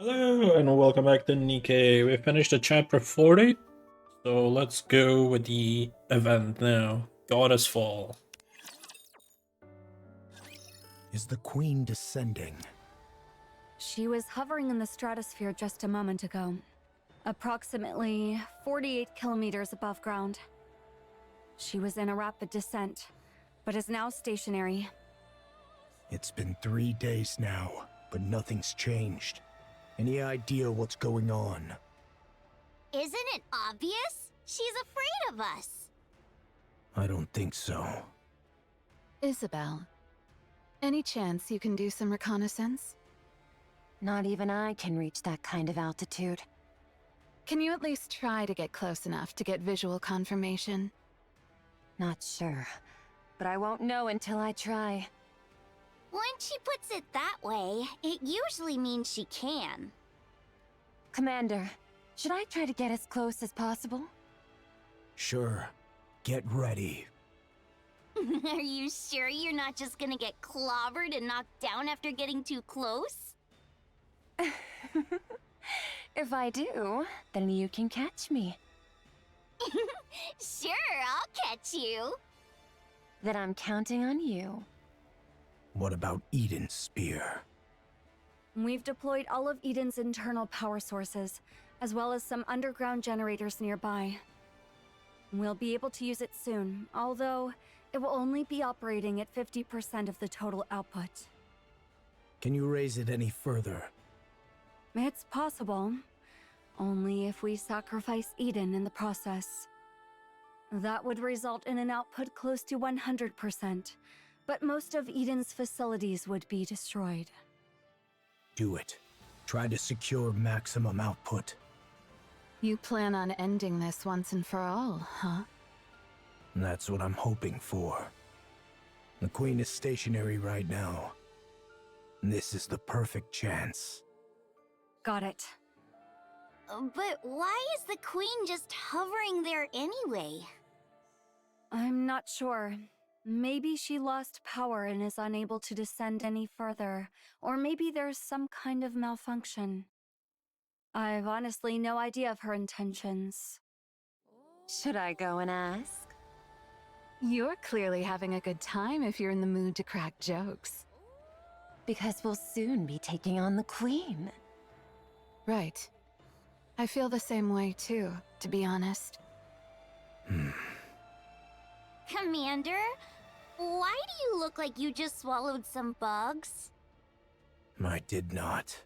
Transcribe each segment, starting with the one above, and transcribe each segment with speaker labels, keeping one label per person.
Speaker 1: Hello and welcome back to Nikke. We finished the chapter 40, so let's go with the event now. Goddess Fall.
Speaker 2: Is the queen descending?
Speaker 3: She was hovering in the stratosphere just a moment ago, approximately 48 kilometers above ground. She was in a rapid descent, but is now stationary.
Speaker 2: It's been 3 days now, but nothing's changed. Any idea what's going on?
Speaker 4: Isn't it obvious? She's afraid of us.
Speaker 2: I don't think so.
Speaker 5: Isabel, any chance you can do some reconnaissance?
Speaker 6: Not even I can reach that kind of altitude.
Speaker 5: Can you at least try to get close enough to get visual confirmation?
Speaker 6: Not sure, but I won't know until I try.
Speaker 4: When she puts it that way, it usually means she can.
Speaker 6: Commander, should I try to get as close as possible?
Speaker 2: Sure. Get ready.
Speaker 4: Are you sure you're not just gonna get clobbered and knocked down after getting too close?
Speaker 6: If I do, then you can catch me.
Speaker 4: Sure, I'll catch you.
Speaker 6: Then I'm counting on you.
Speaker 2: What about Eden's spear?
Speaker 3: We've deployed all of Eden's internal power sources, as well as some underground generators nearby. We'll be able to use it soon, although it will only be operating at 50% of the total output.
Speaker 2: Can you raise it any further?
Speaker 3: It's possible, only if we sacrifice Eden in the process. That would result in an output close to 100%, but most of Eden's facilities would be destroyed.
Speaker 2: Do it. Try to secure maximum output.
Speaker 5: You plan on ending this once and for all, huh?
Speaker 2: That's what I'm hoping for. The queen is stationary right now. This is the perfect chance.
Speaker 3: Got it.
Speaker 4: But why is the queen just hovering there anyway?
Speaker 3: I'm not sure. Maybe she lost power and is unable to descend any further, or maybe there's some kind of malfunction. I've honestly no idea of her intentions.
Speaker 6: Should I go and ask?
Speaker 5: You're clearly having a good time if you're in the mood to crack jokes.
Speaker 6: Because we'll soon be taking on the Queen.
Speaker 5: Right. I feel the same way too, to be honest.
Speaker 4: Commander, why do you look like you just swallowed some bugs?
Speaker 2: I did not.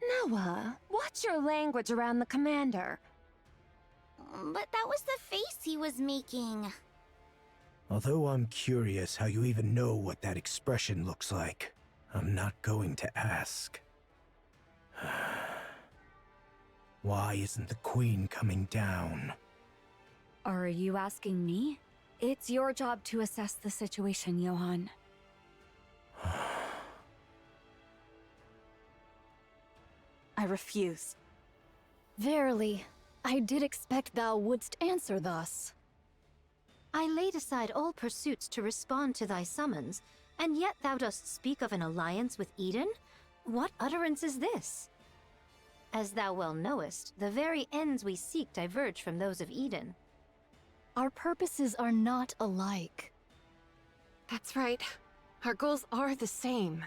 Speaker 6: Noah, watch your language around the commander.
Speaker 4: But that was the face he was making.
Speaker 2: Although I'm curious how you even know what that expression looks like, I'm not going to ask. Why isn't the queen coming down?
Speaker 3: Are you asking me? It's your job to assess the situation, Johann.
Speaker 7: I refuse.
Speaker 8: Verily, I did expect thou wouldst answer thus.
Speaker 9: I laid aside all pursuits to respond to thy summons, and yet thou dost speak of an alliance with Eden? What utterance is this? As thou well knowest, the very ends we seek diverge from those of Eden.
Speaker 8: Our purposes are not alike.
Speaker 5: That's right. Our goals are the same.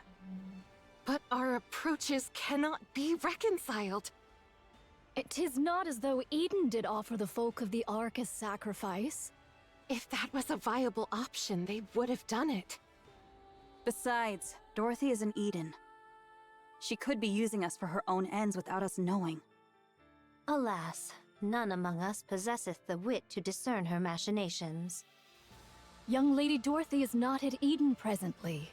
Speaker 5: But our approaches cannot be reconciled.
Speaker 8: It is not as though Eden did offer the folk of the Ark as sacrifice.
Speaker 5: If that was a viable option, they would have done it.
Speaker 7: Besides, Dorothy is in Eden. She could be using us for her own ends without us knowing.
Speaker 9: Alas, none among us possesseth the wit to discern her machinations.
Speaker 8: Young Lady Dorothy is not at Eden presently.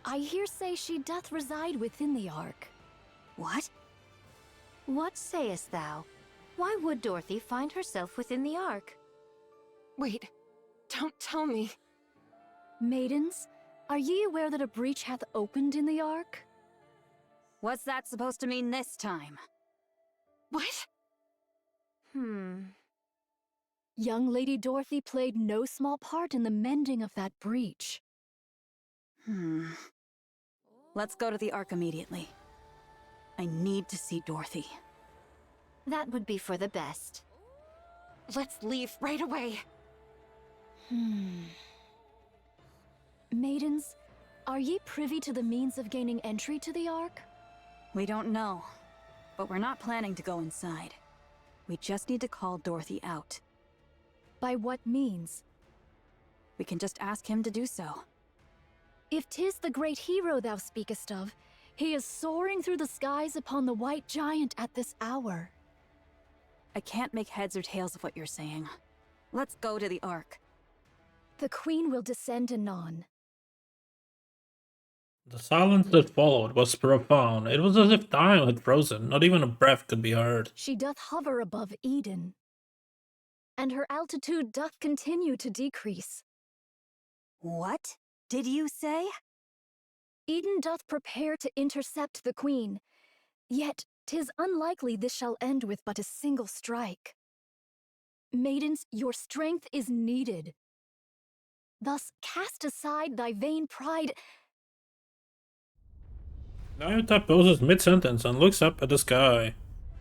Speaker 8: I hear say she doth reside within the Ark.
Speaker 7: What?
Speaker 9: What sayest thou? Why would Dorothy find herself within the Ark?
Speaker 5: Wait, don't tell me.
Speaker 8: Maidens, are ye aware that a breach hath opened in the Ark?
Speaker 7: What's that supposed to mean this time?
Speaker 5: What?
Speaker 8: Young Lady Dorothy played no small part in the mending of that breach.
Speaker 7: Let's go to the Ark immediately. I need to see Dorothy.
Speaker 9: That would be for the best.
Speaker 5: Let's leave right away.
Speaker 8: Maidens, are ye privy to the means of gaining entry to the Ark?
Speaker 7: We don't know, but we're not planning to go inside. We just need to call Dorothy out.
Speaker 8: By what means?
Speaker 7: We can just ask him to do so.
Speaker 8: If 'tis the great hero thou speakest of, he is soaring through the skies upon the white giant at this hour.
Speaker 7: I can't make heads or tails of what you're saying. Let's go to the Ark.
Speaker 8: The Queen will descend anon.
Speaker 1: The silence that followed was profound. It was as if time had frozen. Not even a breath could be heard.
Speaker 8: She doth hover above Eden, and her altitude doth continue to decrease.
Speaker 7: What did you say?
Speaker 8: Eden doth prepare to intercept the Queen, yet 'tis unlikely this shall end with but a single strike. Maidens, your strength is needed. Thus cast aside thy vain pride.
Speaker 1: Nayuta pauses mid-sentence and looks up at the sky.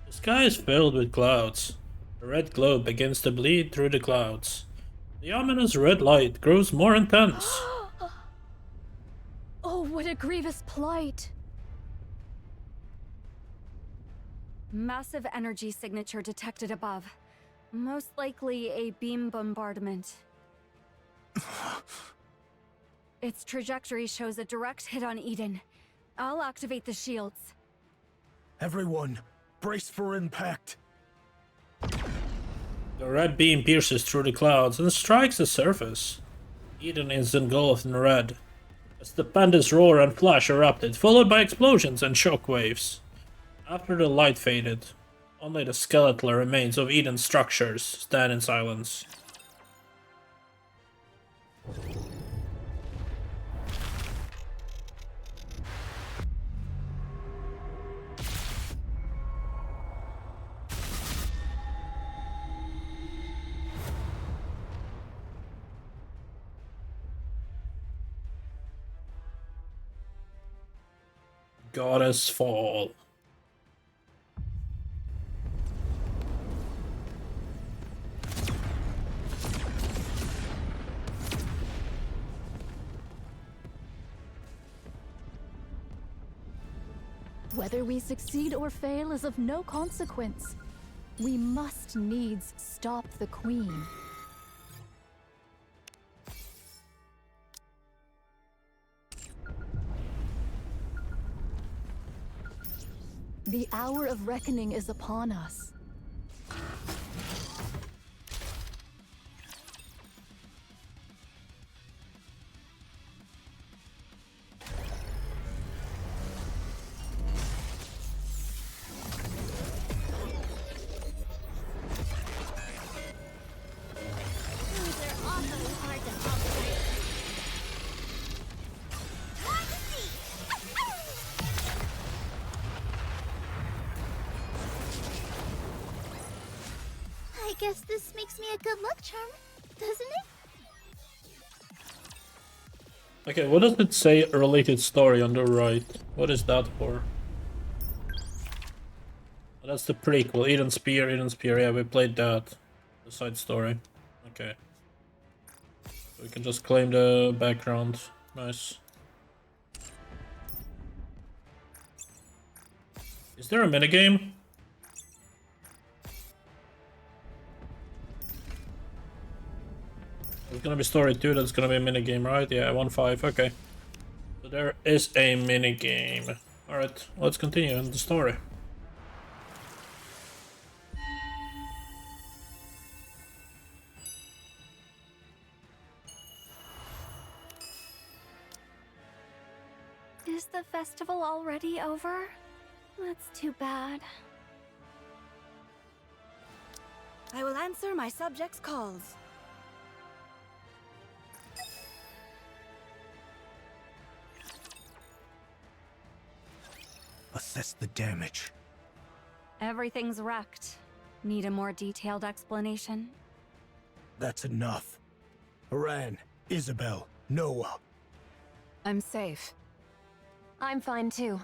Speaker 1: The sky is filled with clouds. A red glow begins to bleed through the clouds. The ominous red light grows more intense.
Speaker 8: Oh, what a grievous plight!
Speaker 3: Massive energy signature detected above. Most likely a beam bombardment. Its trajectory shows a direct hit on Eden. I'll activate the shields.
Speaker 2: Everyone, brace for impact.
Speaker 1: The red beam pierces through the clouds and strikes the surface. Eden is engulfed in red. A stupendous roar and flash erupted, followed by explosions and shockwaves. After the light faded, only the skeletal remains of Eden's structures stand in silence. Goddess fall.
Speaker 8: Whether we succeed or fail is of no consequence. We must needs stop the Queen. The hour of reckoning is upon us.
Speaker 4: I guess this makes me a good luck charm, doesn't it?
Speaker 1: Okay, what does it say related story on the right? What is that for? Oh, that's the prequel. Eden Spear, yeah, we played that. The side story. Okay. So we can just claim the background. Nice. Is there a minigame? There's gonna be story 2, that's gonna be a minigame, right? Yeah, 1-5, okay. So there is a minigame. Alright, let's continue in the story.
Speaker 3: Is the festival already over? That's too bad.
Speaker 7: I will answer my subjects' calls.
Speaker 2: Assess the damage.
Speaker 3: Everything's wrecked. Need a more detailed explanation?
Speaker 2: That's enough. Haran, Isabel, Noah.
Speaker 5: I'm safe.
Speaker 8: I'm fine too.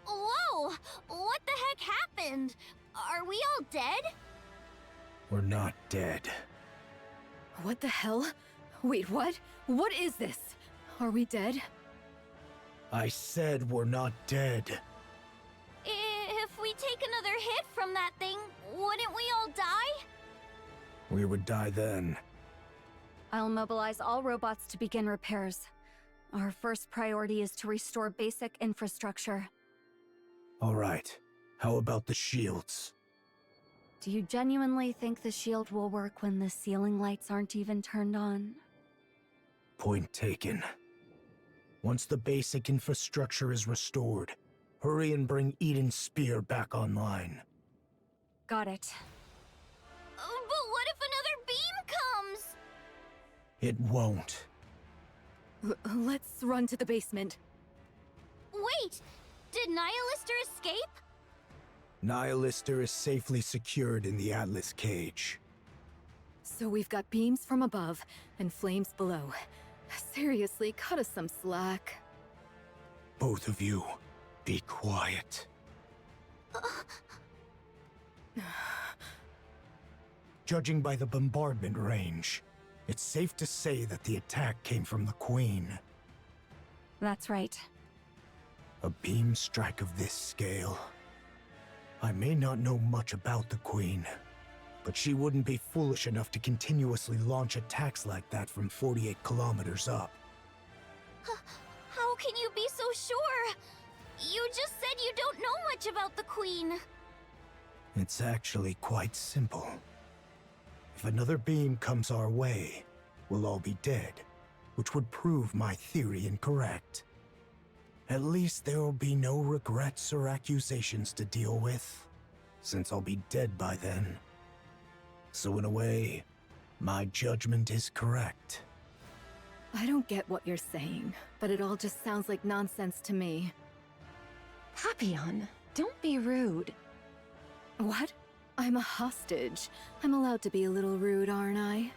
Speaker 4: Whoa! No! What the heck happened? Are we all dead?
Speaker 2: We're not dead.
Speaker 8: What the hell? Wait, what? What is this? Are we dead?
Speaker 2: I said we're not dead.
Speaker 4: If we take another hit from that thing, wouldn't we all die?
Speaker 2: We would die then.
Speaker 3: I'll mobilize all robots to begin repairs. Our first priority is to restore basic infrastructure.
Speaker 2: All right. How about the shields?
Speaker 3: Do you genuinely think the shield will work when the ceiling lights aren't even turned on?
Speaker 2: Point taken. Once the basic infrastructure is restored, hurry and bring Eden's spear back online.
Speaker 3: Got it.
Speaker 4: But what if another beam comes?
Speaker 2: It won't.
Speaker 8: Let's run to the basement.
Speaker 4: Wait! Did Nihilister escape?
Speaker 2: Nihilister is safely secured in the Atlas cage.
Speaker 8: So we've got beams from above and flames below. Seriously, cut us some slack.
Speaker 2: Both of you, be quiet. Judging by the bombardment range, it's safe to say that the attack came from the Queen.
Speaker 3: That's right.
Speaker 2: A beam strike of this scale. I may not know much about the Queen, but she wouldn't be foolish enough to continuously launch attacks like that from 48 kilometers up.
Speaker 4: How can you be so sure? You just said you don't know much about the Queen.
Speaker 2: It's actually quite simple. If another beam comes our way, we'll all be dead, which would prove my theory incorrect. At least there will be no regrets or accusations to deal with, since I'll be dead by then. So in a way, my judgment is correct.
Speaker 8: I don't get what you're saying, but it all just sounds like nonsense to me.
Speaker 6: Papillon, don't be rude.
Speaker 8: What? I'm a hostage. I'm allowed to be a little rude, aren't I?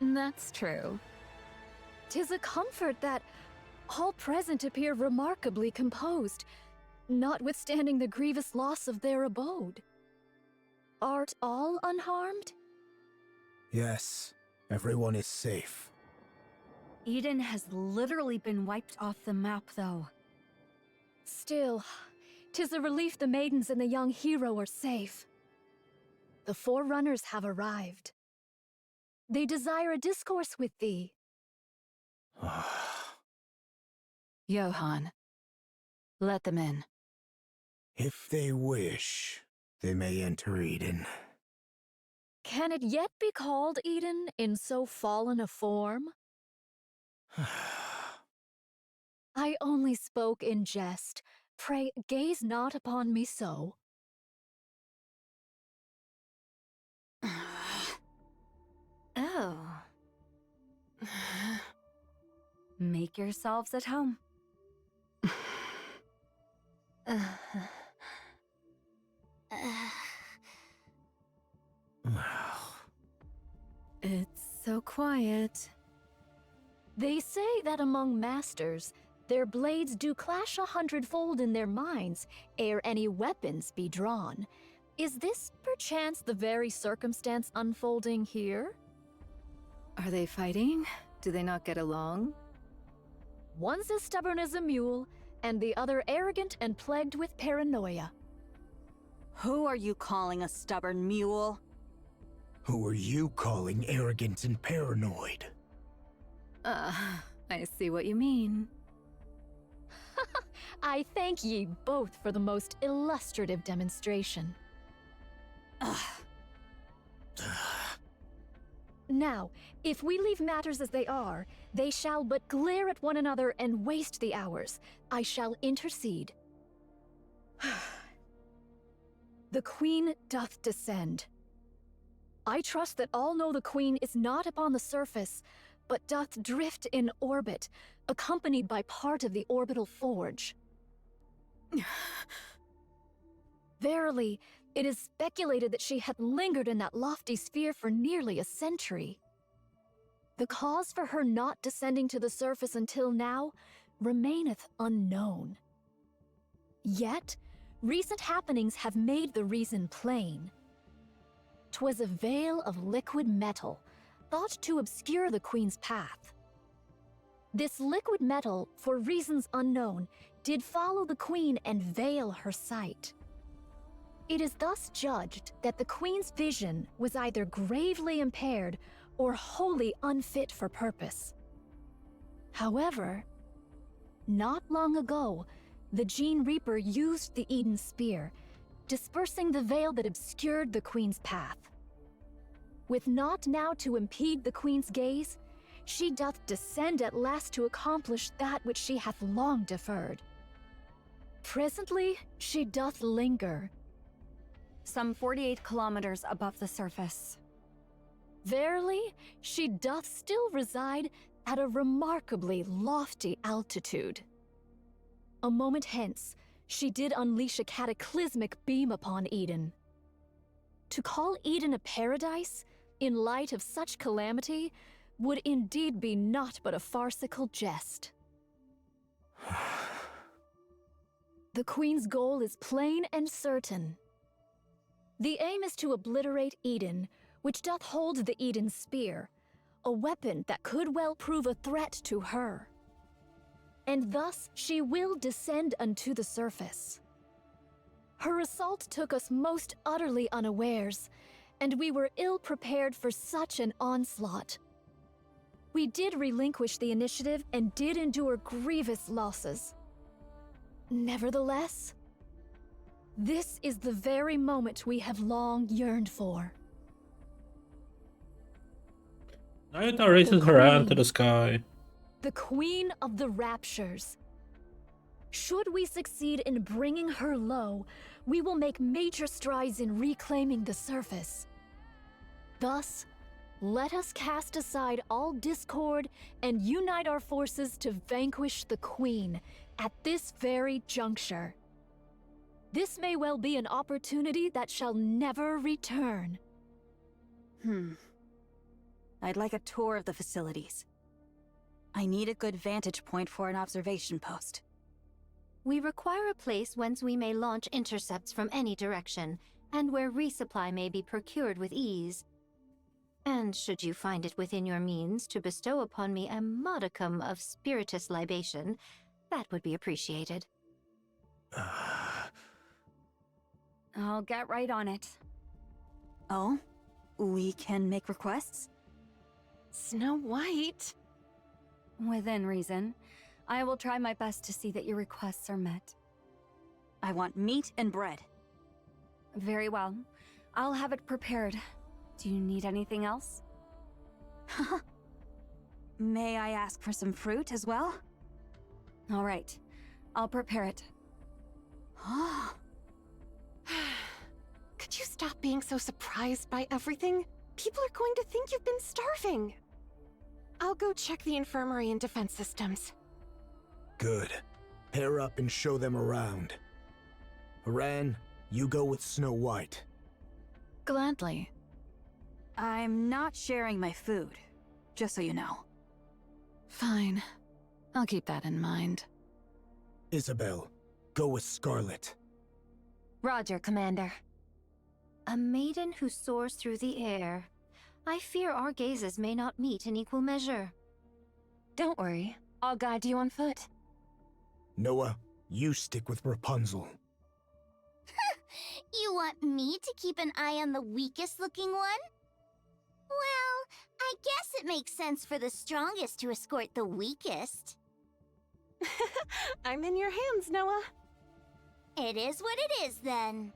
Speaker 7: That's true.
Speaker 8: 'Tis a comfort that all present appear remarkably composed, notwithstanding the grievous loss of their abode. Art all unharmed?
Speaker 2: Yes, everyone is safe.
Speaker 3: Eden has literally been wiped off the map, though.
Speaker 8: Still, 'tis a relief the maidens and the young hero are safe. The Forerunners have arrived. They desire a discourse with thee.
Speaker 7: Johann, let them in.
Speaker 2: If they wish, they may enter Eden.
Speaker 8: Can it yet be called Eden in so fallen a form? I only spoke in jest. Pray, gaze not upon me so.
Speaker 7: Oh.
Speaker 3: Make yourselves at home.
Speaker 8: It's so quiet. They say that among masters, their blades do clash 100-fold in their minds ere any weapons be drawn. Is this perchance the very circumstance unfolding here? Are they fighting? Do they not get along? One's as stubborn as a mule, and the other arrogant and plagued with paranoia.
Speaker 7: Who are you calling a stubborn mule?
Speaker 2: Who are you calling arrogant and paranoid?
Speaker 8: I see what you mean. I thank ye both for the most illustrative demonstration. Now, if we leave matters as they are, they shall but glare at one another and waste the hours. I shall intercede. The Queen doth descend. I trust that all know the Queen is not upon the surface, but doth drift in orbit, accompanied by part of the orbital forge. Verily, it is speculated that she hath lingered in that lofty sphere for nearly a century. The cause for her not descending to the surface until now remaineth unknown. Yet, recent happenings have made the reason plain. 'Twas a veil of liquid metal, thought to obscure the Queen's path. This liquid metal, for reasons unknown, did follow the Queen and veil her sight. It is thus judged that the Queen's vision was either gravely impaired or wholly unfit for purpose. However, not long ago, the Gene Reaper used the Eden Spear, dispersing the veil that obscured the Queen's path. With naught now to impede the Queen's gaze, she doth descend at last to accomplish that which she hath long deferred. Presently, she doth linger,
Speaker 3: Some 48 kilometers above the surface.
Speaker 8: verily, she doth still reside at a remarkably lofty altitude. A moment hence, she did unleash a cataclysmic beam upon Eden. To call Eden a paradise, in light of such calamity, would indeed be naught but a farcical jest. The Queen's goal is plain and certain. The aim is to obliterate Eden, which doth hold the Eden Spear, a weapon that could well prove a threat to her. And thus she will descend unto the surface. Her assault took us most utterly unawares, and we were ill prepared for such an onslaught. We did relinquish the initiative and did endure grievous losses. Nevertheless, this is the very moment we have long yearned for.
Speaker 1: Nayuta raises her hand to the sky.
Speaker 8: The Queen of the Raptures. Should we succeed in bringing her low, we will make major strides in reclaiming the surface. Thus, let us cast aside all discord and unite our forces to vanquish the Queen at this very juncture. This may well be an opportunity that shall never return.
Speaker 7: I'd like a tour of the facilities. I need a good vantage point for an observation post.
Speaker 9: We require a place whence we may launch intercepts from any direction, and where resupply may be procured with ease. And should you find it within your means to bestow upon me a modicum of spiritus libation, that would be appreciated.
Speaker 3: I'll get right on it.
Speaker 7: Oh? We can make requests?
Speaker 5: Snow White?
Speaker 3: Within reason, I will try my best to see that your requests are met.
Speaker 7: I want meat and bread.
Speaker 3: Very well. I'll have it prepared. Do you need anything else?
Speaker 7: May I ask for some fruit as well?
Speaker 3: All right. I'll prepare it.
Speaker 5: Could you stop being so surprised by everything? People are going to think you've been starving. I'll go check the infirmary and defense systems.
Speaker 2: Good. Pair up and show them around. Haran, you go with Snow White.
Speaker 7: Gladly. I'm not sharing my food, just so you know.
Speaker 5: Fine. I'll keep that in mind.
Speaker 2: Isabel, go with Scarlet.
Speaker 9: Roger, Commander. A maiden who soars through the air. I fear our gazes may not meet in equal measure.
Speaker 5: Don't worry. I'll guide you on foot.
Speaker 2: Noah, you stick with Rapunzel.
Speaker 4: You want me to keep an eye on the weakest looking one? Well, I guess it makes sense for the strongest to escort the weakest.
Speaker 5: I'm in your hands, Noah.
Speaker 4: It is what it is, then.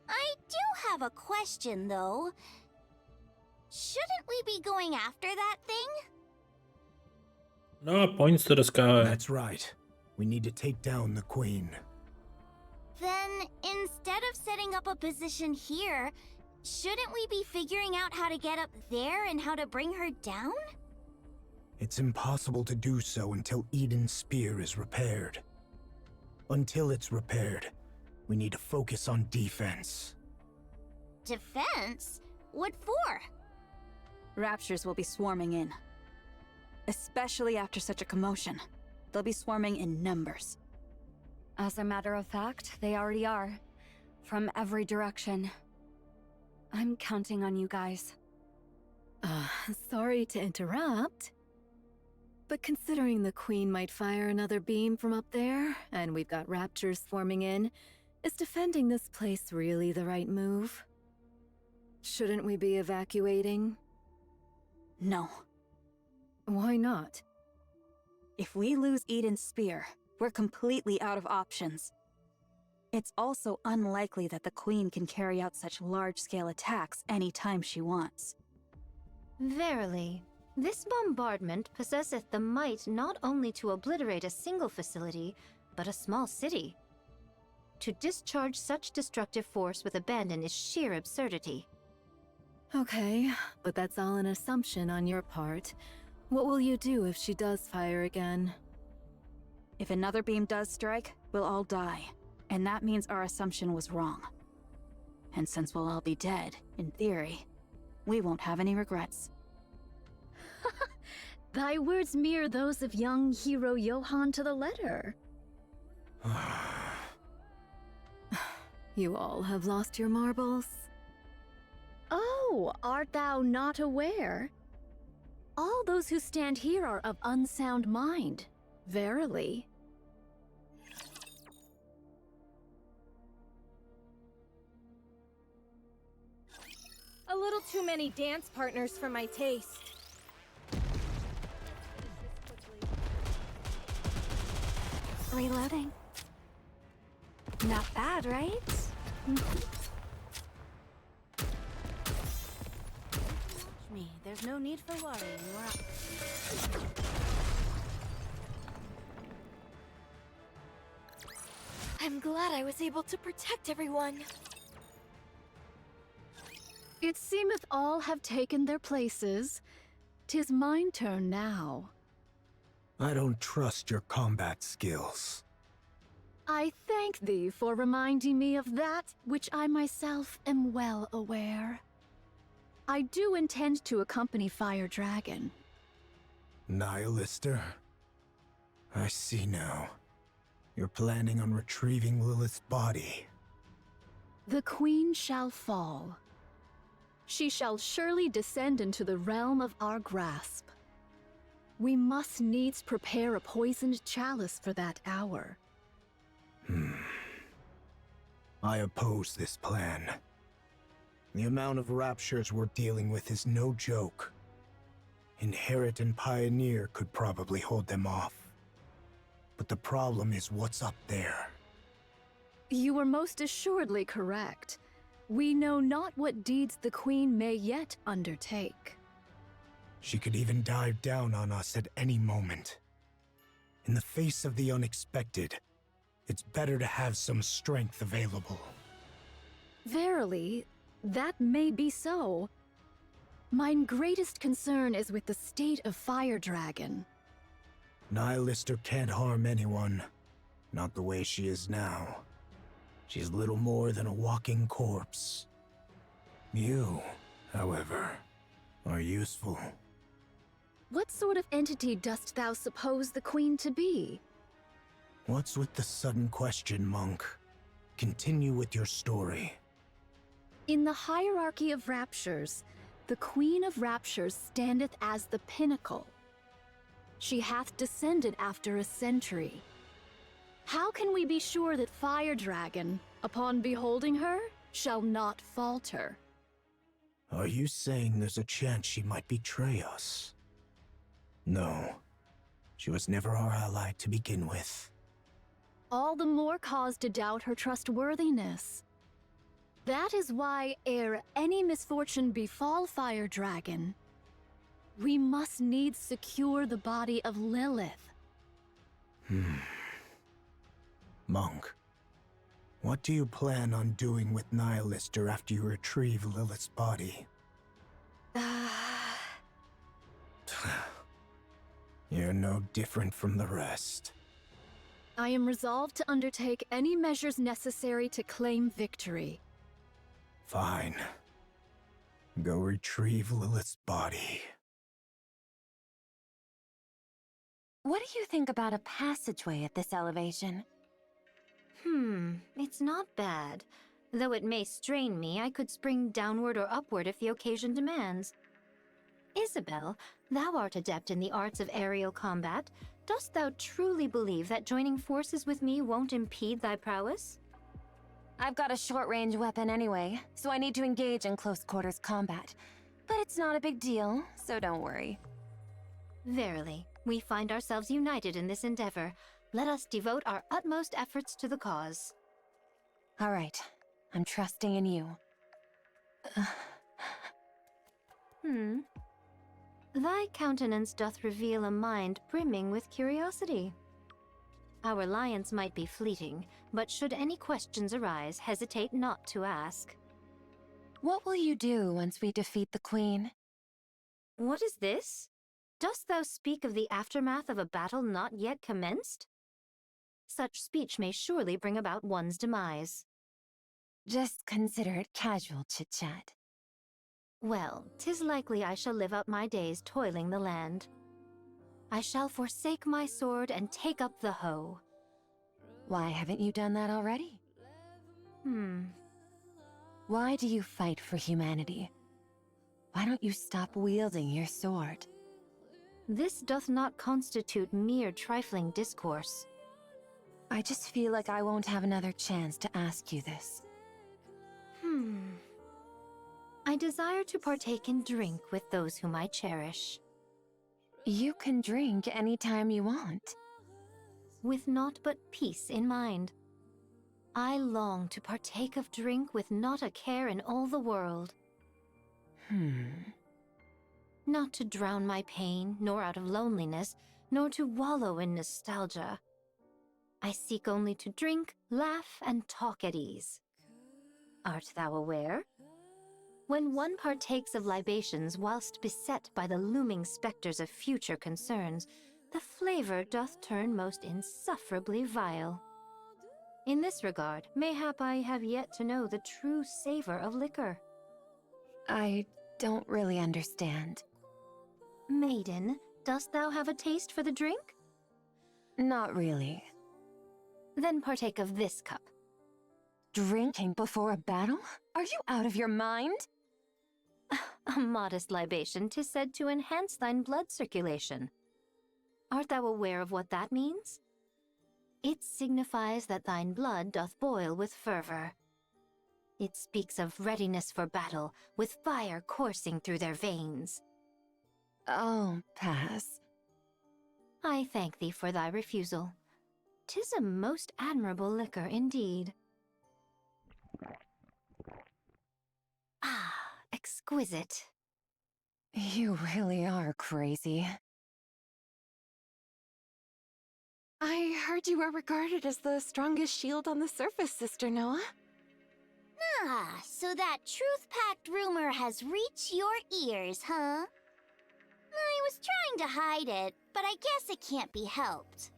Speaker 4: I do have a question, though. Shouldn't we be going after that thing?
Speaker 1: Noah points to the sky.
Speaker 2: That's right. We need to take down the Queen.
Speaker 4: Then, instead of setting up a position here, shouldn't we be figuring out how to get up there and how to bring her down?
Speaker 2: It's impossible to do so until Eden's spear is repaired. Until it's repaired, we need to focus on defense.
Speaker 4: Defense? What for?
Speaker 7: Raptures will be swarming in. Especially after such a commotion. They'll be swarming in numbers.
Speaker 3: As a matter of fact, they already are. From every direction. I'm counting on you guys.
Speaker 8: Sorry to interrupt. But considering the Queen might fire another beam from up there, and we've got Raptures swarming in, is defending this place really the right move? Shouldn't we be evacuating?
Speaker 7: No.
Speaker 8: Why not?
Speaker 7: If we lose Eden's spear, we're completely out of options. It's also unlikely that the Queen can carry out such large-scale attacks anytime she wants.
Speaker 9: Verily, this bombardment possesseth the might not only to obliterate a single facility, but a small city. To discharge such destructive force with abandon is sheer absurdity.
Speaker 8: Okay, but that's all an assumption on your part. What will you do if she does fire again?
Speaker 7: If another beam does strike, we'll all die. And that means our assumption was wrong. And since we'll all be dead, in theory, we won't have any regrets.
Speaker 8: Thy words mirror those of young hero Johann to the letter. You all have lost your marbles? Oh, art thou not aware? All those who stand here are of unsound mind, verily.
Speaker 10: A little too many dance partners for my taste.
Speaker 3: Reloading. Not bad, right?
Speaker 10: Me, there's no need for worrying. We're up.
Speaker 8: I'm glad I was able to protect everyone. It seemeth all have taken their places. 'Tis mine turn now.
Speaker 2: I don't trust your combat skills.
Speaker 8: I thank thee for reminding me of that which I myself am well aware. I do intend to accompany Fire Dragon.
Speaker 2: Nihilister? I see now. You're planning on retrieving Lilith's body.
Speaker 8: The Queen shall fall. She shall surely descend into the realm of our grasp. We must needs prepare a poisoned chalice for that hour.
Speaker 2: I oppose this plan. The amount of raptures we're dealing with is no joke. Inherit and Pioneer could probably hold them off. But the problem is what's up there.
Speaker 8: You are most assuredly correct. We know not what deeds the Queen may yet undertake.
Speaker 2: She could even dive down on us at any moment. In the face of the unexpected, it's better to have some strength available.
Speaker 8: Verily, that may be so. Mine greatest concern is with the state of Fire Dragon.
Speaker 2: Nihilister can't harm anyone. Not the way she is now. She's little more than a walking corpse. You, however, are useful.
Speaker 8: What sort of entity dost thou suppose the Queen to be?
Speaker 2: What's with the sudden question, monk? Continue with your story.
Speaker 8: In the hierarchy of raptures, the Queen of Raptures standeth as the pinnacle. She hath descended after a century. How can we be sure that Fire Dragon, upon beholding her, shall not falter?
Speaker 2: Are you saying there's a chance she might betray us? No. She was never our ally to begin with.
Speaker 8: All the more cause to doubt her trustworthiness. That is why, ere any misfortune befall Fire Dragon, we must needs secure the body of Lilith.
Speaker 2: Monk, what do you plan on doing with Nihilister after you retrieve Lilith's body? You're no different from the rest.
Speaker 8: I am resolved to undertake any measures necessary to claim victory.
Speaker 2: Fine. Go retrieve Lilith's body.
Speaker 6: What do you think about a passageway at this elevation?
Speaker 9: It's not bad. Though it may strain me, I could spring downward or upward if the occasion demands. Isabel, thou art adept in the arts of aerial combat. Dost thou truly believe that joining forces with me won't impede thy prowess?
Speaker 6: I've got a short-range weapon anyway, so I need to engage in close-quarters combat. But it's not a big deal, so don't worry.
Speaker 9: Verily, we find ourselves united in this endeavor. Let us devote our utmost efforts to the cause.
Speaker 6: All right, I'm trusting in you.
Speaker 9: Thy countenance doth reveal a mind brimming with curiosity. Our alliance might be fleeting, but should any questions arise, hesitate not to ask.
Speaker 6: What will you do once we defeat the Queen?
Speaker 9: What is this? Dost thou speak of the aftermath of a battle not yet commenced? Such speech may surely bring about one's demise.
Speaker 6: Just consider it casual chit-chat.
Speaker 9: Well, 'tis likely I shall live out my days toiling the land. I shall forsake my sword and take up the hoe.
Speaker 6: Why haven't you done that already? Why do you fight for humanity? Why don't you stop wielding your sword?
Speaker 9: This doth not constitute mere trifling discourse.
Speaker 6: I just feel like I won't have another chance to ask you this.
Speaker 9: I desire to partake in drink with those whom I cherish.
Speaker 6: You can drink anytime you want.
Speaker 9: With naught but peace in mind. I long to partake of drink with not a care in all the world. Not to drown my pain, nor out of loneliness, nor to wallow in nostalgia. I seek only to drink, laugh, and talk at ease. Art thou aware? When one partakes of libations whilst beset by the looming specters of future concerns, the flavor doth turn most insufferably vile. In this regard, mayhap I have yet to know the true savor of liquor.
Speaker 6: I don't really understand.
Speaker 9: Maiden, dost thou have a taste for the drink?
Speaker 6: Not really.
Speaker 9: Then partake of this cup.
Speaker 6: Drinking before a battle? Are you out of your mind?
Speaker 9: A modest libation 'tis said to enhance thine blood circulation. Art thou aware of what that means? It signifies that thine blood doth boil with fervor. It speaks of readiness for battle, with fire coursing through their veins.
Speaker 6: I'll pass.
Speaker 9: I thank thee for thy refusal. 'Tis a most admirable liquor indeed. Ah, exquisite.
Speaker 6: You really are crazy.
Speaker 5: I heard you were regarded as the strongest shield on the surface, Sister Noah.
Speaker 4: Ah, so that truth-packed rumor has reached your ears, huh? I was trying to hide it, but I guess it can't be helped.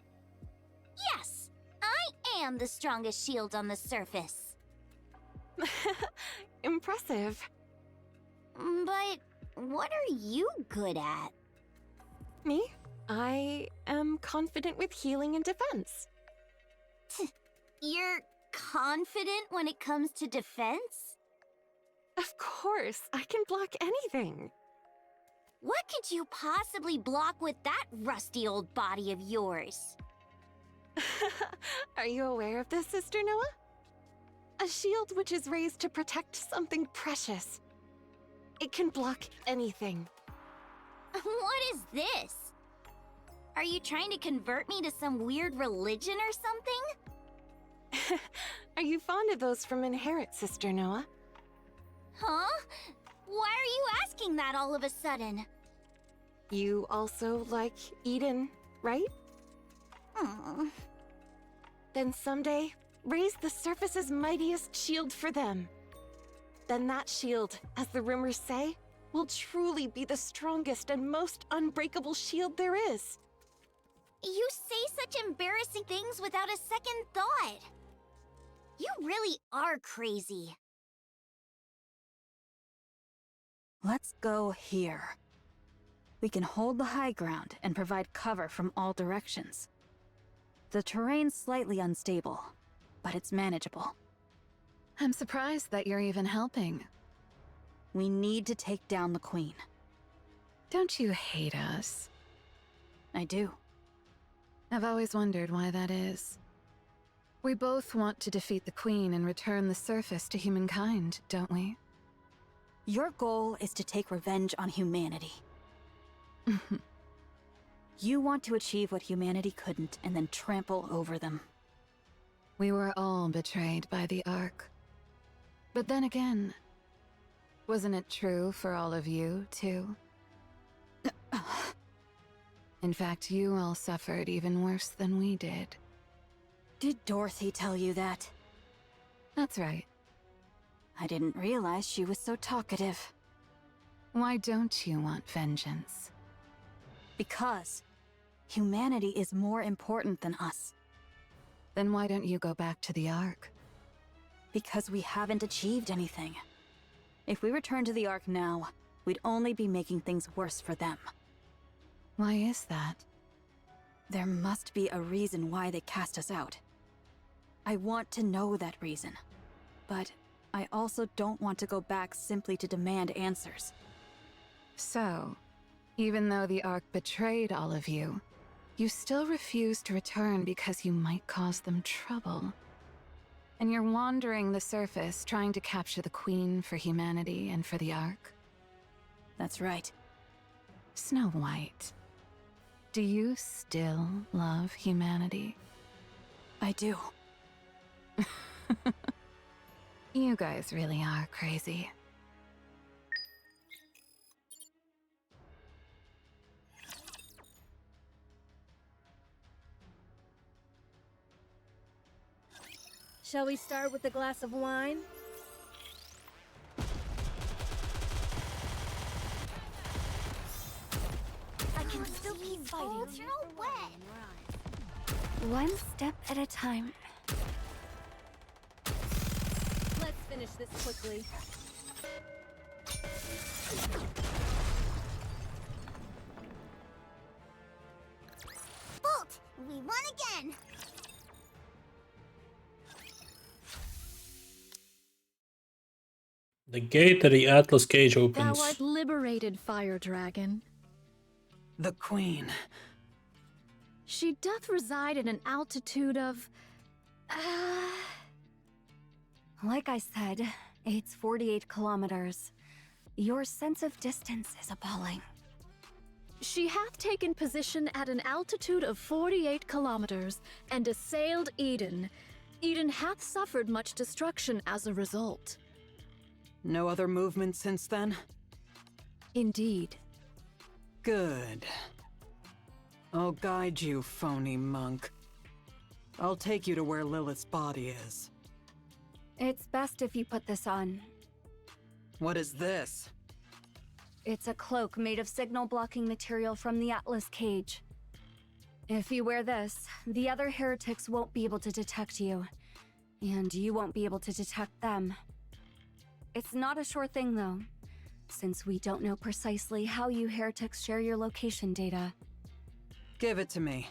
Speaker 4: Yes, I am the strongest shield on the surface.
Speaker 5: Impressive.
Speaker 4: But what are you good at?
Speaker 5: Me? I am confident with healing and defense.
Speaker 4: You're confident when it comes to defense?
Speaker 5: Of course, I can block anything.
Speaker 4: What could you possibly block with that rusty old body of yours?
Speaker 5: Are you aware of this, Sister Noah? A shield which is raised to protect something precious. It can block anything.
Speaker 4: What is this? Are you trying to convert me to some weird religion or something?
Speaker 5: Are you fond of those from Inherit, Sister Noah?
Speaker 4: Huh? Why are you asking that all of a sudden?
Speaker 5: You also like Eden, right? Then someday, raise the surface's mightiest shield for them. Then that shield, as the rumors say, will truly be the strongest and most unbreakable shield there is.
Speaker 4: You say such embarrassing things without a second thought. You really are crazy.
Speaker 7: Let's go here. We can hold the high ground and provide cover from all directions. The terrain's slightly unstable, but it's manageable.
Speaker 5: I'm surprised that you're even helping.
Speaker 7: We need to take down the Queen.
Speaker 5: Don't you hate us?
Speaker 7: I do.
Speaker 5: I've always wondered why that is. We both want to defeat the Queen and return the surface to humankind, don't we?
Speaker 7: Your goal is to take revenge on humanity. You want to achieve what humanity couldn't and then trample over them.
Speaker 5: We were all betrayed by the Ark. But then again, wasn't it true for all of you, too? In fact, you all suffered even worse than we did.
Speaker 7: Did Dorothy tell you that?
Speaker 5: That's right.
Speaker 7: I didn't realize she was so talkative.
Speaker 5: Why don't you want vengeance?
Speaker 7: Because humanity is more important than us.
Speaker 5: Then why don't you go back to the Ark?
Speaker 7: Because we haven't achieved anything. If we return to the Ark now, we'd only be making things worse for them.
Speaker 5: Why is that?
Speaker 7: There must be a reason why they cast us out. I want to know that reason. But I also don't want to go back simply to demand answers.
Speaker 5: So, even though the Ark betrayed all of you, you still refuse to return because you might cause them trouble. And you're wandering the surface trying to capture the Queen for humanity and for the Ark?
Speaker 7: That's right.
Speaker 5: Snow White, do you still love humanity?
Speaker 7: I do.
Speaker 5: You guys really are crazy.
Speaker 10: Shall we start with a glass of wine?
Speaker 4: I can still keep fighting. You're wet.
Speaker 3: One step at a time.
Speaker 10: Let's finish this quickly.
Speaker 4: Bolt! We won again!
Speaker 1: The gate to the Atlas cage
Speaker 8: Thou
Speaker 1: opens.
Speaker 8: art liberated, Fire Dragon.
Speaker 5: The Queen.
Speaker 8: She doth reside at an altitude of...
Speaker 3: Like I said, it's 48 kilometers. Your sense of distance is appalling.
Speaker 8: She hath taken position at an altitude of 48 kilometers and assailed Eden. Eden hath suffered much destruction as a result.
Speaker 11: No other movement since then?
Speaker 8: Indeed.
Speaker 11: Good. I'll guide you, phony monk. I'll take you to where Lilith's body is.
Speaker 3: It's best if you put this on.
Speaker 11: What is this?
Speaker 3: It's a cloak made of signal-blocking material from the Atlas cage. If you wear this, the other heretics won't be able to detect you. And you won't be able to detect them. It's not a sure thing, though, since we don't know precisely how you heretics share your location data.
Speaker 11: Give it to me.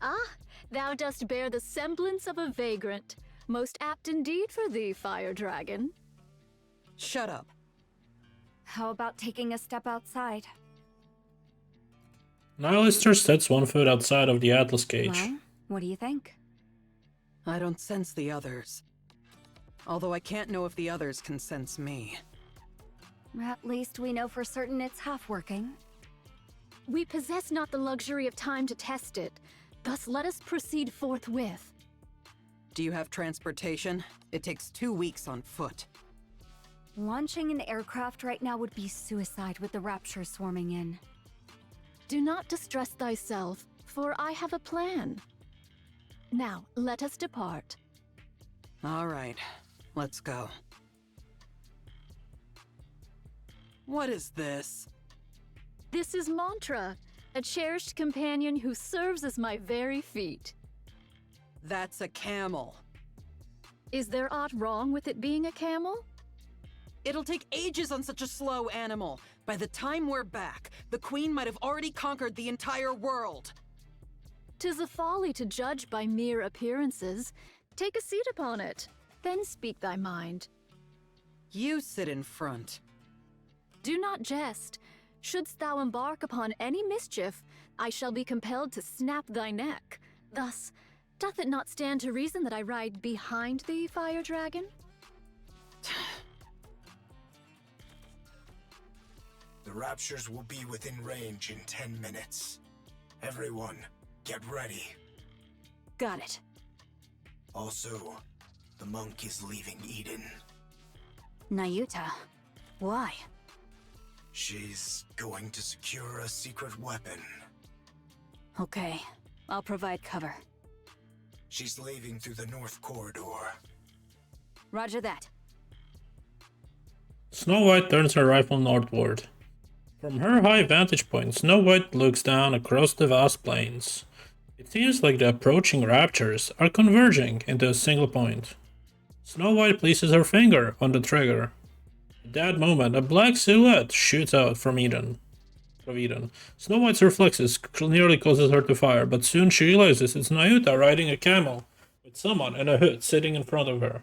Speaker 8: Ah, thou dost bear the semblance of a vagrant. Most apt indeed for thee, Fire Dragon.
Speaker 11: Shut up.
Speaker 3: How about taking a step outside?
Speaker 1: Nihilister sets one foot outside of the Atlas cage.
Speaker 3: Well, what do you think?
Speaker 11: I don't sense the others. Although I can't know if the others can sense me.
Speaker 3: At least we know for certain it's half working.
Speaker 8: We possess not the luxury of time to test it, thus let us proceed forthwith.
Speaker 11: Do you have transportation? It takes 2 weeks on foot.
Speaker 3: Launching an aircraft right now would be suicide with the Rapture swarming in.
Speaker 8: Do not distress thyself, for I have a plan. Now, let us depart.
Speaker 11: All right, let's go. What is this?
Speaker 8: This is Mantra, a cherished companion who serves as my very feet.
Speaker 11: That's a camel.
Speaker 8: Is there aught wrong with it being a camel?
Speaker 11: It'll take ages on such a slow animal. By the time we're back, the Queen might have already conquered the entire world.
Speaker 8: 'Tis a folly to judge by mere appearances. Take a seat upon it, then speak thy mind.
Speaker 11: You sit in front.
Speaker 8: Do not jest. Shouldst thou embark upon any mischief, I shall be compelled to snap thy neck. Thus, doth it not stand to reason that I ride behind thee, Fire Dragon?
Speaker 2: The Raptures will be within range in 10 minutes. Everyone, get ready.
Speaker 7: Got it.
Speaker 2: Also, the monk is leaving Eden.
Speaker 7: Nayuta, why?
Speaker 2: She's going to secure a secret weapon.
Speaker 7: Okay, I'll provide cover.
Speaker 2: She's leaving through the north corridor.
Speaker 7: Roger that.
Speaker 1: Snow White turns her rifle northward. From her high vantage point, Snow White looks down across the vast plains. It seems like the approaching Raptures are converging into a single point. Snow White places her finger on the trigger. At that moment, a black silhouette shoots out from Eden. Snow White's reflexes nearly causes her to fire, but soon she realizes it's Nayuta riding a camel, with someone in a hood sitting in front of her.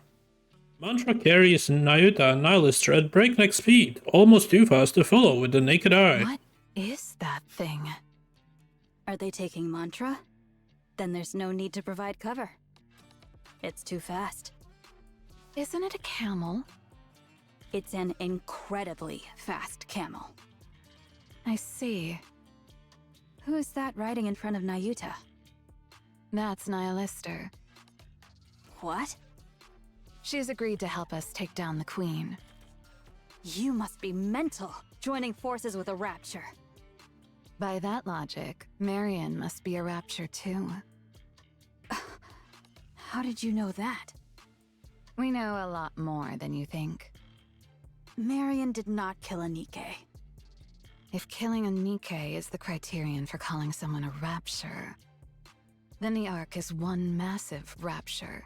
Speaker 1: Mantra carries Nayuta and Nihilistra at breakneck speed, almost too fast to follow with the naked eye.
Speaker 7: What is that thing? Are they taking Mantra? Then there's no need to provide cover. It's too fast.
Speaker 5: Isn't it a camel?
Speaker 7: It's an incredibly fast camel.
Speaker 5: I see.
Speaker 7: Who is that riding in front of Nayuta?
Speaker 5: That's Nihilistra.
Speaker 7: What?
Speaker 5: She's agreed to help us take down the Queen.
Speaker 7: You must be mental, joining forces with a Rapture.
Speaker 5: By that logic, Marion must be a Rapture too.
Speaker 7: How did you know that?
Speaker 5: We know a lot more than you think.
Speaker 7: Marion did not kill a Nikke.
Speaker 5: If killing a Nikke is the criterion for calling someone a Rapture, then the Ark is one massive Rapture.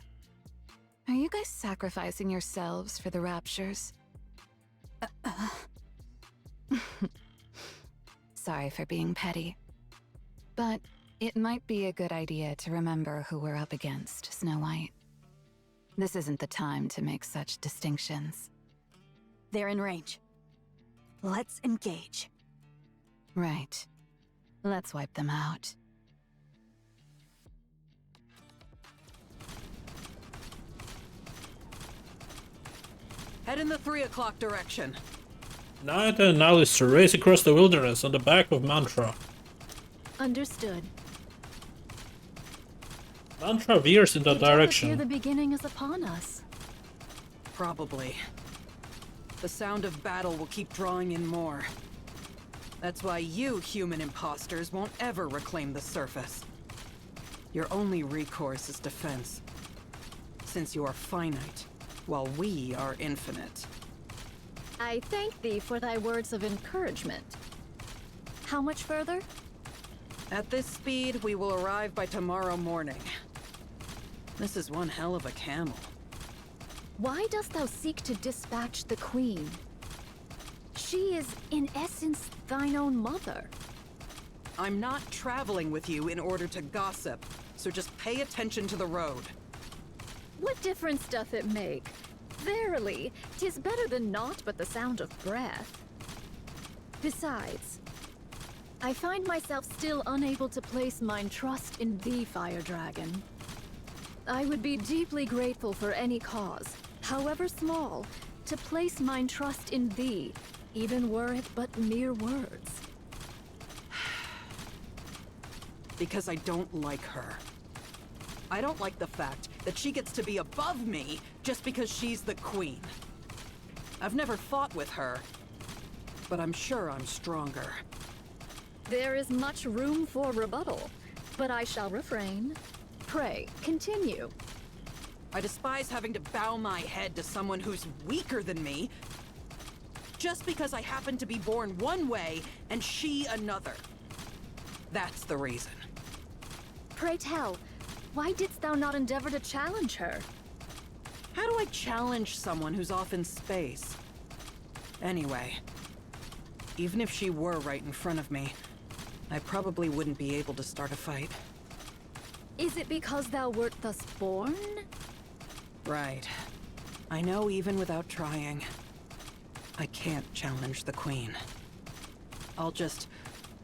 Speaker 5: Are you guys sacrificing yourselves for the Raptures? Sorry for being petty. But it might be a good idea to remember who we're up against, Snow White. This isn't the time to make such distinctions.
Speaker 7: They're in range. Let's engage.
Speaker 5: Right. Let's wipe them out.
Speaker 11: Head in the 3 o'clock direction.
Speaker 1: Nayuta and Nihilistra race across the wilderness on the back of Mantra.
Speaker 8: Understood.
Speaker 1: Mantra veers in that
Speaker 8: It doth appear
Speaker 1: direction.
Speaker 8: the beginning is upon us.
Speaker 11: Probably. The sound of battle will keep drawing in more. That's why you human imposters won't ever reclaim the surface. Your only recourse is defense, since you are finite, while we are infinite.
Speaker 8: I thank thee for thy words of encouragement. How much further?
Speaker 11: At this speed, we will arrive by tomorrow morning. This is one hell of a camel.
Speaker 8: Why dost thou seek to dispatch the Queen? She is, in essence, thine own mother.
Speaker 11: I'm not traveling with you in order to gossip, so just pay attention to the road.
Speaker 8: What difference doth it make? Verily, 'tis better than naught but the sound of breath. Besides, I find myself still unable to place mine trust in thee, Fire Dragon. I would be deeply grateful for any cause, however small, to place mine trust in thee, even were it but mere words.
Speaker 11: Because I don't like her. I don't like the fact that she gets to be above me just because she's the Queen. I've never fought with her, but I'm sure I'm stronger.
Speaker 8: There is much room for rebuttal, but I shall refrain. Pray, continue.
Speaker 11: I despise having to bow my head to someone who's weaker than me, just because I happen to be born one way and she another. That's the reason.
Speaker 8: Pray tell, why didst thou not endeavor to challenge her?
Speaker 11: How do I challenge someone who's off in space? Anyway, even if she were right in front of me, I probably wouldn't be able to start a fight.
Speaker 8: Is it because thou wert thus born?
Speaker 11: Right. I know even without trying. I can't challenge the Queen. I'll just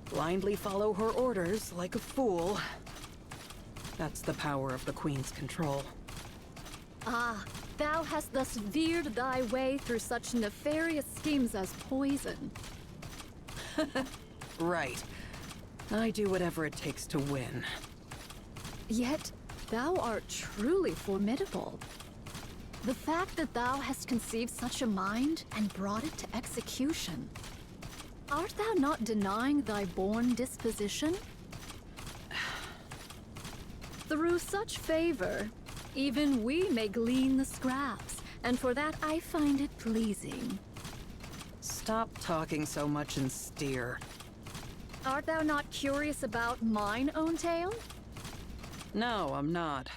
Speaker 11: blindly follow her orders like a fool. That's the power of the Queen's control.
Speaker 8: Ah, thou hast thus veered thy way through such nefarious schemes as poison.
Speaker 11: Right. I do whatever it takes to win.
Speaker 8: Yet, thou art truly formidable. The fact that thou hast conceived such a mind and brought it to execution. Art thou not denying thy born disposition? Through such favor, even we may glean the scraps, and for that I find it pleasing.
Speaker 11: Stop talking so much and steer.
Speaker 8: Art thou not curious about mine own tale?
Speaker 11: No, I'm not.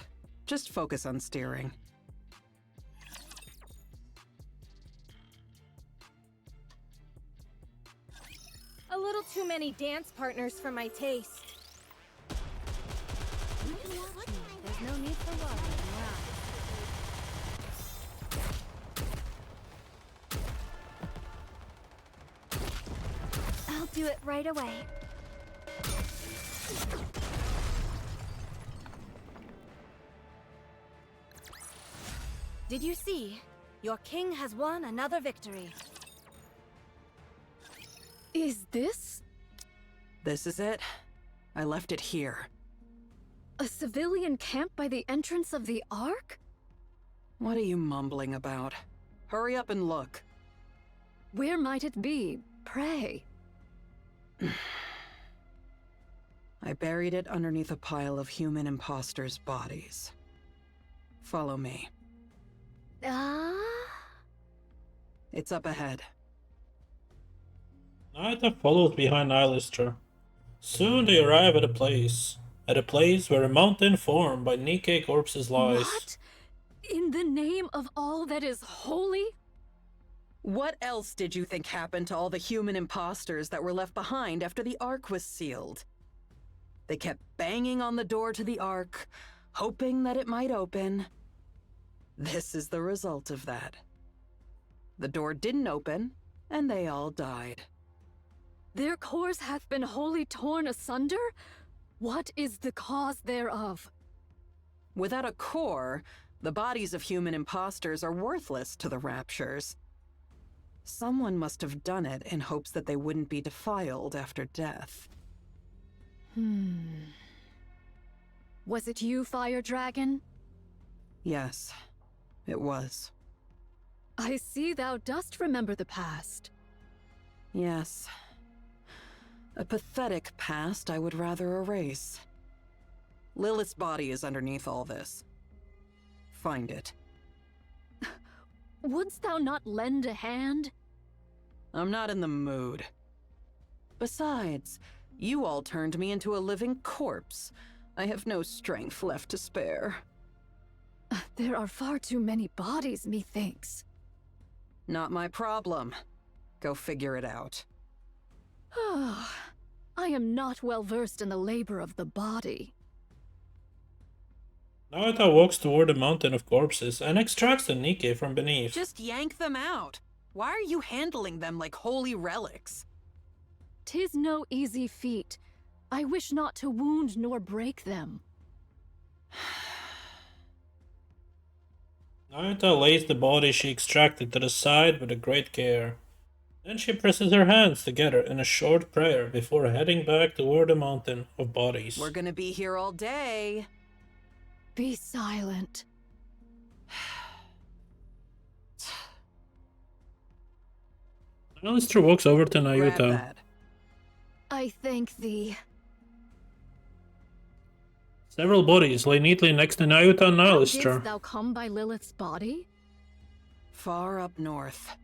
Speaker 11: Just focus on steering.
Speaker 10: A little too many dance partners for my taste.
Speaker 9: There's no need for water.
Speaker 3: I'll do it right away.
Speaker 10: Did you see? Your king has won another victory.
Speaker 8: Is this
Speaker 11: This is it. I left it here.
Speaker 8: a civilian camp by the entrance of the Ark?
Speaker 11: What are you mumbling about? Hurry up and look.
Speaker 8: Where might it be, pray?
Speaker 11: I buried it underneath a pile of human imposters' bodies. Follow me.
Speaker 8: Ah?
Speaker 11: It's up ahead.
Speaker 1: Naita follows behind Nihilister. Soon they arrive at a place where a mountain formed by Nikke corpses lies.
Speaker 8: What? In the name of all that is holy?
Speaker 11: What else did you think happened to all the human imposters that were left behind after the Ark was sealed? They kept banging on the door to the Ark, hoping that it might open. This is the result of that. The door didn't open, and they all died.
Speaker 8: Their cores hath been wholly torn asunder? What is the cause thereof?
Speaker 11: Without a core, the bodies of human imposters are worthless to the Raptures. Someone must have done it in hopes that they wouldn't be defiled after death.
Speaker 8: Was it you, Fire Dragon?
Speaker 11: Yes, it was.
Speaker 8: I see thou dost remember the past.
Speaker 11: Yes. A pathetic past I would rather erase. Lilith's body is underneath all this. Find it.
Speaker 8: Wouldst thou not lend a hand?
Speaker 11: I'm not in the mood. Besides, you all turned me into a living corpse. I have no strength left to spare.
Speaker 8: There are far too many bodies, methinks.
Speaker 11: Not my problem. Go figure it out.
Speaker 8: I am not well versed in the labor of the body.
Speaker 1: Naita walks toward the mountain of corpses and extracts the Nikke from beneath.
Speaker 11: Just yank them out. Why are you handling them like holy relics?
Speaker 8: 'Tis no easy feat. I wish not to wound nor break them.
Speaker 1: Naita lays the body she extracted to the side with a great care. Then she presses her hands together in a short prayer before heading back toward the mountain of bodies.
Speaker 11: We're gonna be here all day.
Speaker 8: Be silent.
Speaker 1: Alistair walks over to
Speaker 11: Grab
Speaker 1: Nayuta.
Speaker 11: that.
Speaker 8: I thank thee.
Speaker 1: Several bodies lay neatly next to Nayuta and
Speaker 8: How
Speaker 1: Alistair.
Speaker 8: didst thou come by Lilith's body?
Speaker 11: Far up north.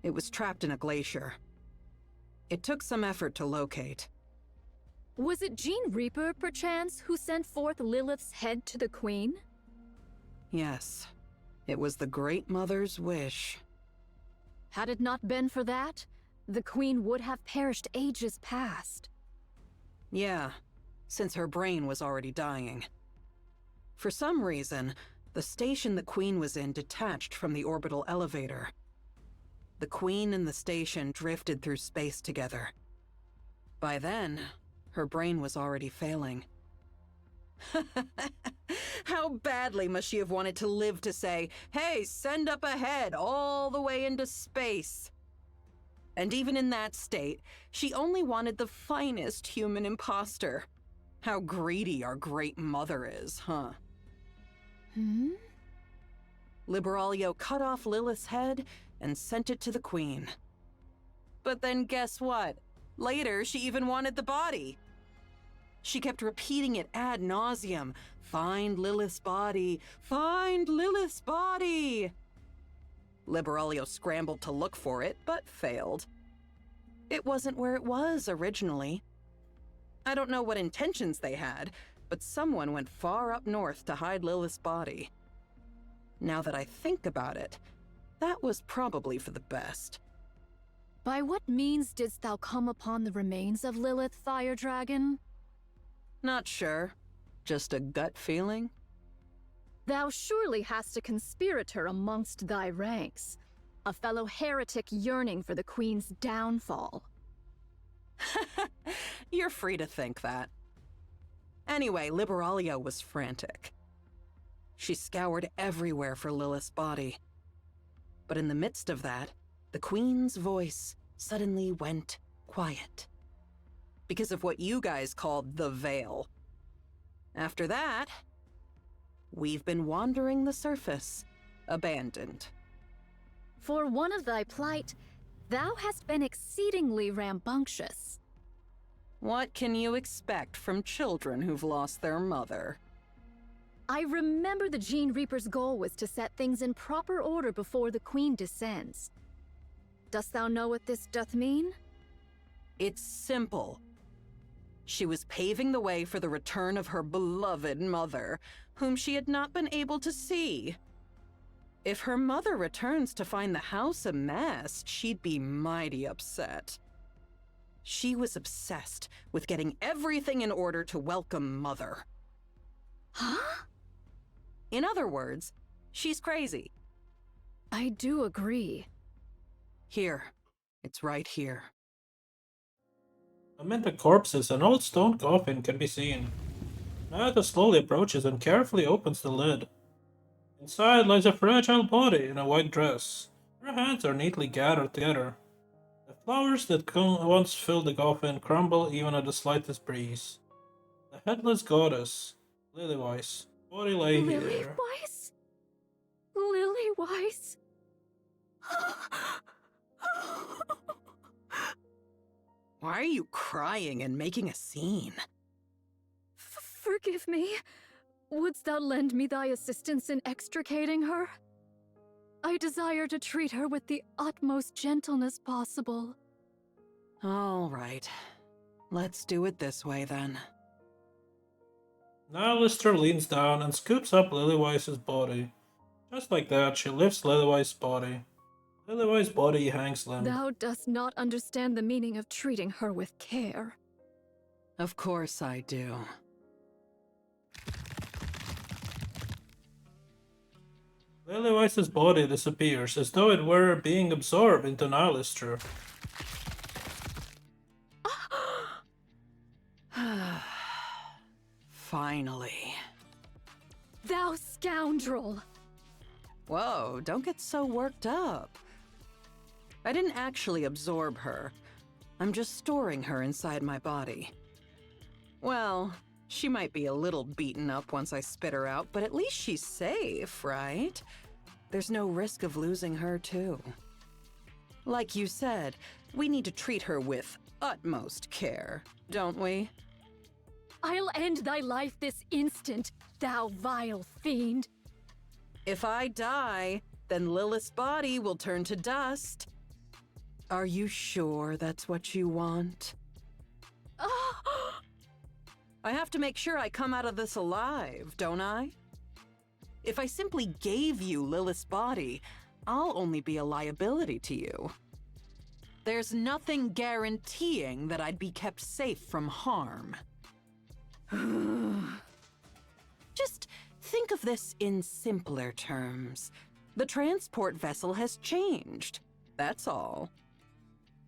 Speaker 11: It was trapped in a glacier. It took some effort to locate.
Speaker 8: Was it Jean Reaper, perchance, who sent forth Lilith's head to the Queen?
Speaker 11: Yes. It was the Great Mother's wish.
Speaker 8: Had it not been for that, the Queen would have perished ages past.
Speaker 11: Yeah, since her brain was already dying. For some reason, the station the Queen was in detached from the orbital elevator. The Queen and the station drifted through space together. By then, her brain was already failing. How badly must she have wanted to live to say, "Hey, send up ahead, all the way into space"? And even in that state, she only wanted the finest human imposter. How greedy our great mother is, huh? Liberaglio cut off Lilith's head and sent it to the Queen. But then guess what? Later, she even wanted the body. She kept repeating it ad nauseum. "Find Lilith's body! Find Lilith's body!" Liberaglio scrambled to look for it, but failed. It wasn't where it was originally. I don't know what intentions they had, but someone went far up north to hide Lilith's body. Now that I think about it, that was probably for the best.
Speaker 8: By what means didst thou come upon the remains of Lilith, Fire Dragon?
Speaker 11: Not sure. Just a gut feeling?
Speaker 8: Thou surely hast a conspirator amongst thy ranks. A fellow heretic yearning for the Queen's downfall.
Speaker 11: You're free to think that. Anyway, Liberaglio was frantic. She scoured everywhere for Lilith's body. But in the midst of that, the Queen's voice suddenly went quiet. Because of what you guys called the Veil. After that, we've been wandering the surface, abandoned.
Speaker 8: For one of thy plight, thou hast been exceedingly rambunctious.
Speaker 11: What can you expect from children who've lost their mother?
Speaker 8: I remember the Gene Reaper's goal was to set things in proper order before the Queen descends. Dost thou know what this doth mean?
Speaker 11: It's simple. She was paving the way for the return of her beloved mother, whom she had not been able to see. If her mother returns to find the house a mess, she'd be mighty upset. She was obsessed with getting everything in order to welcome Mother.
Speaker 8: Huh?
Speaker 11: In other words, she's crazy.
Speaker 8: I do agree.
Speaker 11: Here. It's right here.
Speaker 1: Amid the corpses, an old stone coffin can be seen. Nada slowly approaches and carefully opens the lid. Inside lies a fragile body in a white dress. Her hands are neatly gathered together. The flowers that once filled the coffin crumble even at the slightest breeze. The headless goddess, Lilywise, body lay here.
Speaker 8: Lilywise? Lilywise?
Speaker 11: Why are you crying and making a scene?
Speaker 8: Forgive me. Wouldst thou lend me thy assistance in extricating her? I desire to treat her with the utmost gentleness possible.
Speaker 11: All right. Let's do it this way, then.
Speaker 1: Now Lister leans down and scoops up Lilywise's body. Just like that, she lifts Lilywise's body. Lilywise's body hangs limp.
Speaker 8: Thou dost not understand the meaning of treating her with care.
Speaker 11: Of course I do.
Speaker 1: Lilywise's body disappears as though it were being absorbed into Lister.
Speaker 11: Finally.
Speaker 8: Thou scoundrel!
Speaker 11: Whoa, don't get so worked up. I didn't actually absorb her. I'm just storing her inside my body. Well, she might be a little beaten up once I spit her out, but at least she's safe, right? There's no risk of losing her, too. Like you said, we need to treat her with utmost care, don't we?
Speaker 8: I'll end thy life this instant, thou vile fiend!
Speaker 11: If I die, then Lilith's body will turn to dust. Are you sure that's what you want? I have to make sure I come out of this alive, don't I? If I simply gave you Lilith's body, I'll only be a liability to you. There's nothing guaranteeing that I'd be kept safe from harm. Just think of this in simpler terms. The transport vessel has changed. That's all.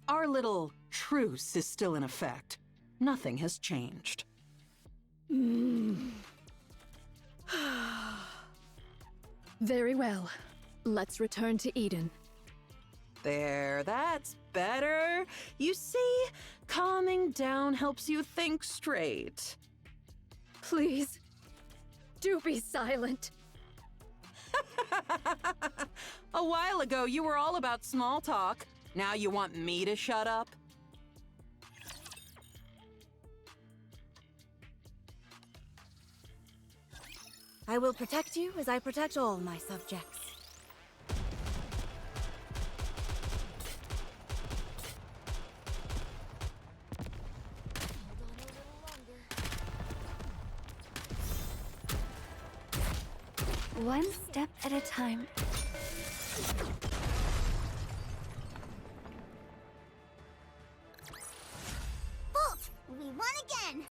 Speaker 11: Our little truce is still in effect. Nothing has changed.
Speaker 8: Very well. Let's return to Eden.
Speaker 11: There, that's better. You see, calming down helps you think straight.
Speaker 8: Please, do be silent.
Speaker 11: A while ago, you were all about small talk. Now you want me to shut up?
Speaker 3: I will protect you as I protect all my subjects. One step at a time.
Speaker 4: Bolt, we won again!